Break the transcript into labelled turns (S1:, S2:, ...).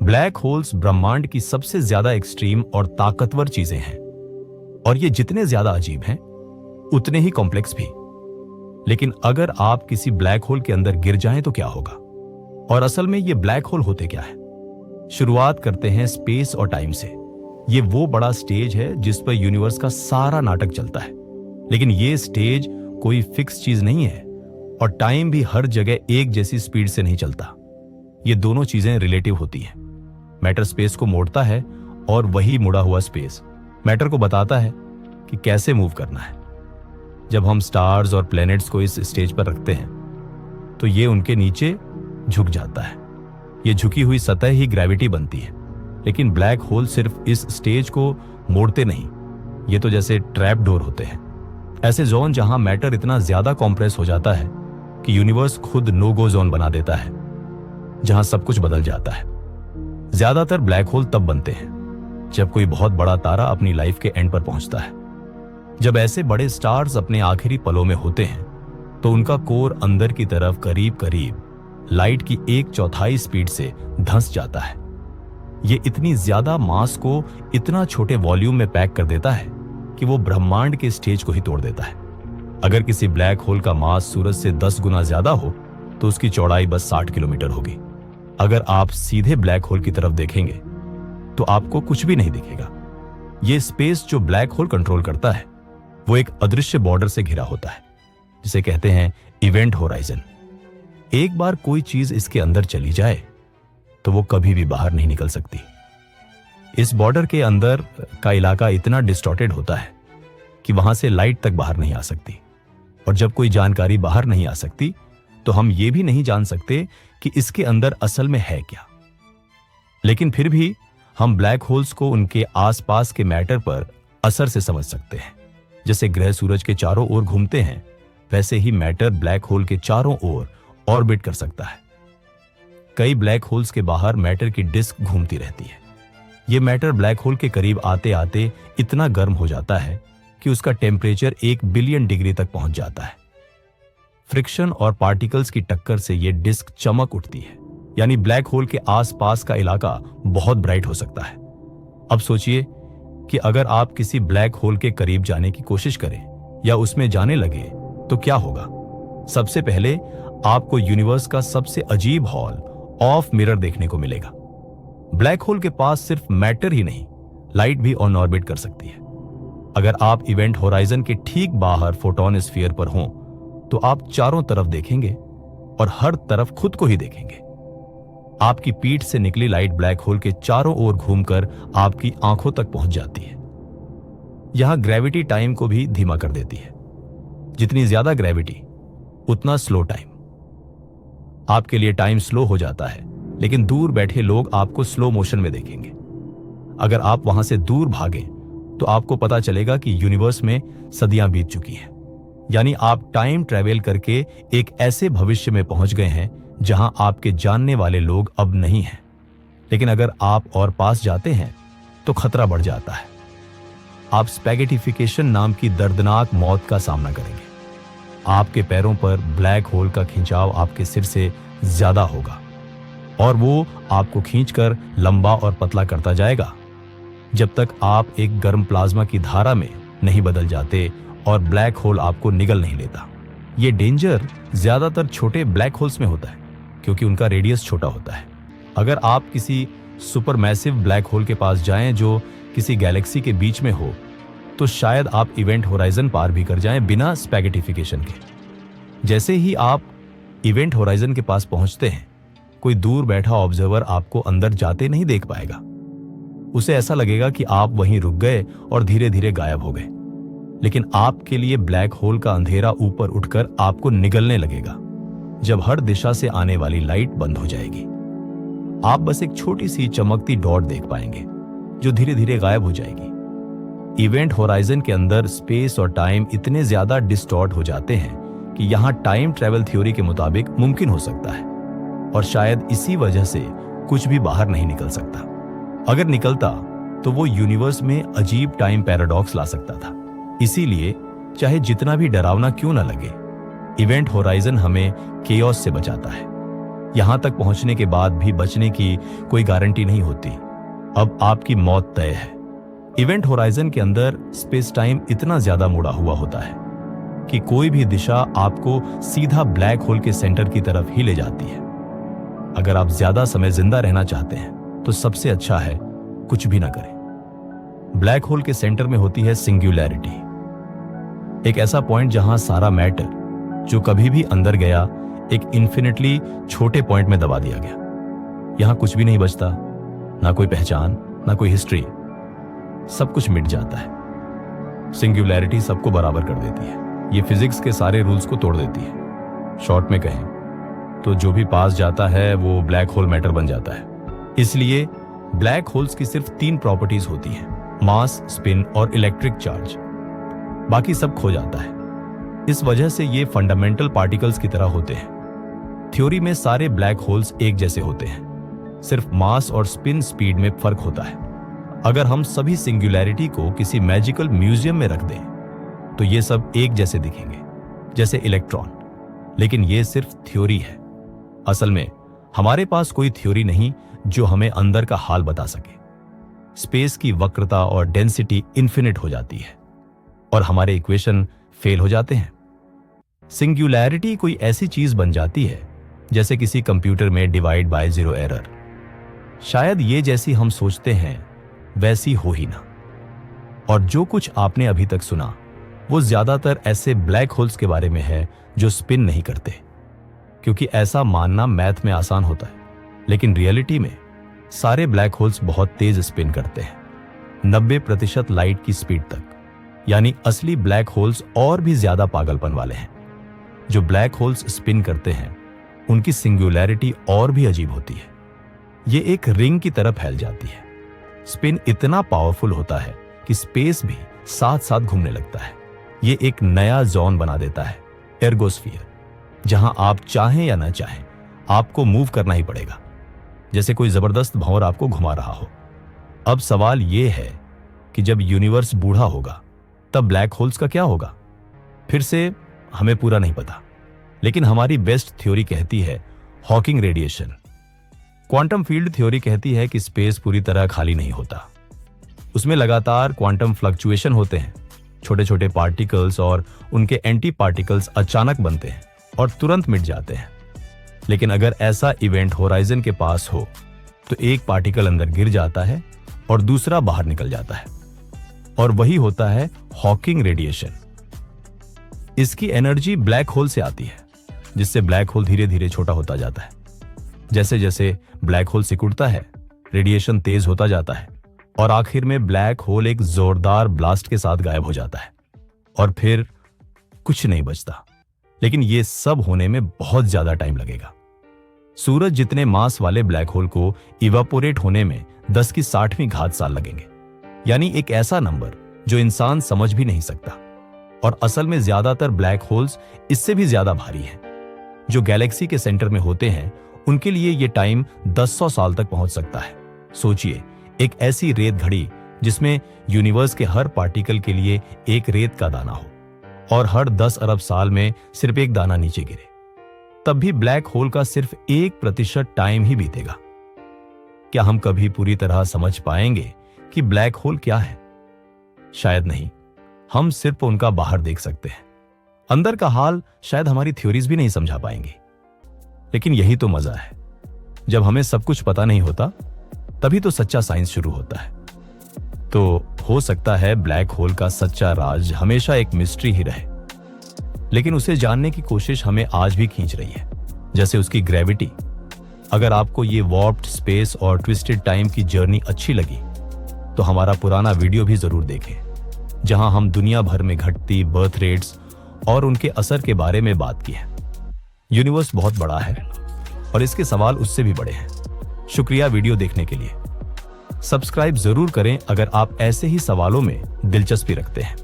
S1: Black holes ब्रह्मांड की सबसे ज्यादा एक्सट्रीम और ताकतवर चीजें हैं, और ये जितने ज्यादा अजीब हैं उतने ही कॉम्प्लेक्स भी। लेकिन अगर आप किसी ब्लैक होल के अंदर गिर जाएं तो क्या होगा, और असल में ये ब्लैक होल होते क्या है? शुरुआत करते हैं स्पेस और टाइम से। ये वो बड़ा स्टेज है जिस पर यूनिवर्स का सारा नाटक चलता है। लेकिन ये स्टेज कोई फिक्स चीज नहीं है, और टाइम भी हर जगह एक जैसी स्पीड से नहीं चलता। ये दोनों चीजें रिलेटिव होती हैं। मैटर स्पेस को मोड़ता है, और वही मुड़ा हुआ स्पेस मैटर को बताता है कि कैसे मूव करना है। जब हम स्टार्स और प्लैनेट्स को इस स्टेज पर रखते हैं तो ये उनके नीचे झुक जाता है। ये झुकी हुई सतह ही ग्रेविटी बनती है। लेकिन ब्लैक होल सिर्फ इस स्टेज को मोड़ते नहीं, ये तो जैसे ट्रैप डोर होते हैं, ऐसे जोन जहां मैटर इतना ज्यादा कॉम्प्रेस हो जाता है कि यूनिवर्स खुद नो गो जोन बना देता है, जहां सब कुछ बदल जाता है। ज्यादातर ब्लैक होल तब बनते हैं जब कोई बहुत बड़ा तारा अपनी लाइफ के एंड पर पहुंचता है। जब ऐसे बड़े स्टार्स अपने आखिरी पलों में होते हैं तो उनका कोर अंदर की तरफ करीब करीब लाइट की 1/4 स्पीड से धंस जाता है। ये इतनी ज्यादा मास को इतना छोटे वॉल्यूम में पैक कर देता है कि वो ब्रह्मांड के स्टेज को ही तोड़ देता है। अगर किसी ब्लैक होल का मास सूरज से 10 गुना ज्यादा हो तो उसकी चौड़ाई बस 60 किलोमीटर होगी। अगर आप सीधे ब्लैक होल की तरफ देखेंगे तो आपको कुछ भी नहीं दिखेगा। ये स्पेस जो ब्लैक होल कंट्रोल करता है वो एक अदृश्य बॉर्डर से घिरा होता है, जिसे कहते हैं इवेंट होराइजन। एक बार कोई चीज इसके अंदर चली जाए तो वो कभी भी बाहर नहीं निकल सकती। इस बॉर्डर के अंदर का इलाका इतना डिस्टॉर्टेड होता है कि वहां से लाइट तक बाहर नहीं आ सकती, और जब कोई जानकारी बाहर नहीं आ सकती तो हम ये भी नहीं जान सकते कि इसके अंदर असल में है क्या। लेकिन फिर भी हम ब्लैक होल्स को उनके आसपास के मैटर पर असर से समझ सकते हैं। जैसे ग्रह सूरज के चारों ओर घूमते हैं, वैसे ही मैटर ब्लैक होल के चारों ओर ऑर्बिट कर सकता है। कई ब्लैक होल्स के बाहर मैटर की डिस्क घूमती रहती है। यह मैटर ब्लैक होल के करीब आते आते इतना गर्म हो जाता है कि उसका टेम्परेचर 1 बिलियन डिग्री तक पहुंच जाता है। फ्रिक्शन और पार्टिकल्स की टक्कर से यह डिस्क चमक उठती है, यानी ब्लैक होल के आसपास का इलाका बहुत ब्राइट हो सकता है। अब सोचिए कि अगर आप किसी ब्लैक होल के करीब जाने की कोशिश करें या उसमें जाने लगे तो क्या होगा? सबसे पहले आपको यूनिवर्स का सबसे अजीब हॉल ऑफ मिरर देखने को मिलेगा। ब्लैक होल के पास सिर्फ मैटर ही नहीं, लाइट भी ऑन ऑर्बिट कर सकती है। अगर आप इवेंट होराइजन के ठीक बाहर फोटोन स्फीयर पर हों तो आप चारों तरफ देखेंगे और हर तरफ खुद को ही देखेंगे। आपकी पीठ से निकली लाइट ब्लैक होल के चारों ओर घूमकर आपकी आंखों तक पहुंच जाती है। यहां ग्रेविटी टाइम को भी धीमा कर देती है। जितनी ज्यादा ग्रेविटी उतना स्लो टाइम। आपके लिए टाइम स्लो हो जाता है, लेकिन दूर बैठे लोग आपको स्लो मोशन में देखेंगे। अगर आप वहां से दूर भागें तो आपको पता चलेगा कि यूनिवर्स में सदियां बीत चुकी हैं। यानी आप टाइम ट्रैवल करके एक ऐसे भविष्य में पहुंच गए हैं जहां आपके जानने वाले लोग अब नहीं हैं। लेकिन अगर आप और पास जाते हैं तो खतरा बढ़ जाता है। आप स्पैगेटिफिकेशन नाम की दर्दनाक मौत का सामना करेंगे। आपके पैरों पर ब्लैक होल का खिंचाव आपके सिर से ज्यादा होगा, और वो आपको खींचकर लंबा और पतला करता जाएगा जब तक आप एक गर्म प्लाज्मा की धारा में नहीं बदल जाते और ब्लैक होल आपको निगल नहीं लेता। ये डेंजर ज्यादातर छोटे ब्लैक होल्स में होता है क्योंकि उनका रेडियस छोटा होता है। अगर आप किसी सुपरमैसिव ब्लैक होल के पास जाएं जो किसी गैलेक्सी के बीच में हो तो शायद आप इवेंट होराइजन पार भी कर जाएं बिना स्पैगेटिफिकेशन के। जैसे ही आप इवेंट होराइजन के पास पहुंचते हैं, कोई दूर बैठा ऑब्जर्वर आपको अंदर जाते नहीं देख पाएगा। उसे ऐसा लगेगा कि आप वहीं रुक गए और धीरे धीरे गायब हो गए। लेकिन आपके लिए ब्लैक होल का अंधेरा ऊपर उठकर आपको निगलने लगेगा जब हर दिशा से आने वाली लाइट बंद हो जाएगी। आप बस एक छोटी सी चमकती डॉट देख पाएंगे जो धीरे धीरे गायब हो जाएगी। इवेंट होराइजन के अंदर स्पेस और टाइम इतने ज्यादा डिस्टॉर्ट हो जाते हैं कि यहां टाइम ट्रैवल थ्योरी के मुताबिक मुमकिन हो सकता है, और शायद इसी वजह से कुछ भी बाहर नहीं निकल सकता। अगर निकलता तो वो यूनिवर्स में अजीब टाइम पैराडॉक्स ला सकता था। इसीलिए चाहे जितना भी डरावना क्यों ना लगे, इवेंट होराइजन हमें केओस से बचाता है। यहां तक पहुंचने के बाद भी बचने की कोई गारंटी नहीं होती। अब आपकी मौत तय है। इवेंट होराइजन के अंदर स्पेस टाइम इतना ज्यादा मुड़ा हुआ होता है कि कोई भी दिशा आपको सीधा ब्लैक होल के सेंटर की तरफ ही ले जाती है। अगर आप ज्यादा समय जिंदा रहना चाहते हैं तो सबसे अच्छा है कुछ भी ना करें। ब्लैक होल के सेंटर में होती है सिंगुलैरिटी, एक ऐसा पॉइंट जहां सारा मैटर जो कभी भी अंदर गया एक इन्फिनिटली छोटे पॉइंट में दबा दिया गया। यहां कुछ भी नहीं बचता, ना कोई पहचान, ना कोई हिस्ट्री, सब कुछ मिट जाता है। सिंगुलैरिटी सबको बराबर कर देती है। ये फिजिक्स के सारे रूल्स को तोड़ देती है। शॉर्ट में कहें तो जो भी पास जाता है वो ब्लैक होल मैटर बन जाता है। इसलिए ब्लैक होल्स की सिर्फ 3 प्रॉपर्टीज होती हैं, मास, स्पिन और इलेक्ट्रिक चार्ज। बाकी सब खो जाता है। इस वजह से ये फंडामेंटल पार्टिकल्स की तरह होते हैं। थ्योरी में सारे ब्लैक होल्स एक जैसे होते हैं, सिर्फ मास और स्पिन स्पीड में फर्क होता है। अगर हम सभी सिंगुलैरिटी को किसी मैजिकल म्यूजियम में रख दें तो ये सब एक जैसे दिखेंगे, जैसे इलेक्ट्रॉन। लेकिन ये सिर्फ थ्योरी है। असल में हमारे पास कोई थ्योरी नहीं जो हमें अंदर का हाल बता सके। स्पेस की वक्रता और डेंसिटी इन्फिनिट हो जाती है और हमारे इक्वेशन फेल हो जाते हैं। सिंगुलैरिटी कोई ऐसी चीज बन जाती है जैसे किसी कंप्यूटर में डिवाइड बाय जीरो एरर। शायद ये जैसी हम सोचते हैं वैसी हो ही ना। और जो कुछ आपने अभी तक सुना वो ज्यादातर ऐसे ब्लैक होल्स के बारे में है जो स्पिन नहीं करते, क्योंकि ऐसा मानना मैथ में आसान होता है। लेकिन रियलिटी में सारे ब्लैक होल्स बहुत तेज स्पिन करते हैं, 90% लाइट की स्पीड तक। यानी असली ब्लैक होल्स और भी ज्यादा पागलपन वाले हैं। जो ब्लैक होल्स स्पिन करते हैं उनकी सिंगुलैरिटी और भी अजीब होती है। ये एक रिंग की तरह फैल जाती है। स्पिन इतना पावरफुल होता है कि स्पेस भी साथ साथ घूमने लगता है। ये एक नया जोन बना देता है, एर्गोस्फीयर, जहां आप चाहें या ना चाहें आपको मूव करना ही पड़ेगा, जैसे कोई जबरदस्त भंवर आपको घुमा रहा हो। अब सवाल यह है कि जब यूनिवर्स बूढ़ा होगा तब ब्लैक होल्स का क्या होगा? फिर से हमें पूरा नहीं पता, लेकिन हमारी बेस्ट थ्योरी कहती है Hawking radiation. Quantum field theory कहती है कि स्पेस पूरी तरह खाली नहीं होता, उसमें लगातार क्वांटम फ्लक्चुएशन होते हैं। छोटे छोटे पार्टिकल्स और उनके एंटी पार्टिकल्स अचानक बनते हैं और तुरंत मिट जाते हैं। लेकिन अगर ऐसा इवेंट होराइजन के पास हो तो एक पार्टिकल अंदर गिर जाता है और दूसरा बाहर निकल जाता है, और वही होता है हॉकिंग रेडिएशन। इसकी एनर्जी ब्लैक होल से आती है, जिससे ब्लैक होल धीरे धीरे छोटा होता जाता है। जैसे जैसे ब्लैक होल सिकुड़ता है, रेडिएशन तेज होता जाता है और आखिर में ब्लैक होल एक जोरदार ब्लास्ट के साथ गायब हो जाता है और फिर कुछ नहीं बचता। लेकिन यह सब होने में बहुत ज्यादा टाइम लगेगा। सूरज जितने मास वाले ब्लैक होल को इवापोरेट होने में 10 की 60वीं घात साल लगेंगे, यानी एक ऐसा नंबर जो इंसान समझ भी नहीं सकता। और असल में ज्यादातर ब्लैक होल्स इससे भी ज्यादा भारी हैं। जो गैलेक्सी के सेंटर में होते हैं उनके लिए यह टाइम 1000 साल तक पहुंच सकता है। सोचिए, एक ऐसी रेत घड़ी जिसमें यूनिवर्स के हर पार्टिकल के लिए एक रेत का दाना हो और हर 10 अरब साल में सिर्फ एक दाना नीचे गिरे, तब भी ब्लैक होल का सिर्फ 1% टाइम ही बीतेगा। क्या हम कभी पूरी तरह समझ पाएंगे कि ब्लैक होल क्या है? शायद नहीं। हम सिर्फ उनका बाहर देख सकते हैं, अंदर का हाल शायद हमारी थ्योरीज भी नहीं समझा पाएंगे। लेकिन यही तो मजा है, जब हमें सब कुछ पता नहीं होता तभी तो सच्चा साइंस शुरू होता है। तो हो सकता है ब्लैक होल का सच्चा राज हमेशा एक मिस्ट्री ही रहे, लेकिन उसे जानने की कोशिश हमें आज भी खींच रही है, जैसे उसकी ग्रेविटी। अगर आपको ये वॉर्प्ड स्पेस और ट्विस्टेड टाइम की जर्नी अच्छी लगी तो हमारा पुराना वीडियो भी जरूर देखें, जहां हम दुनिया भर में घटती बर्थ रेट्स और उनके असर के बारे में बात की है। यूनिवर्स बहुत बड़ा है और इसके सवाल उससे भी बड़े हैं। शुक्रिया वीडियो देखने के लिए। सब्सक्राइब जरूर करें अगर आप ऐसे ही सवालों में दिलचस्पी रखते हैं।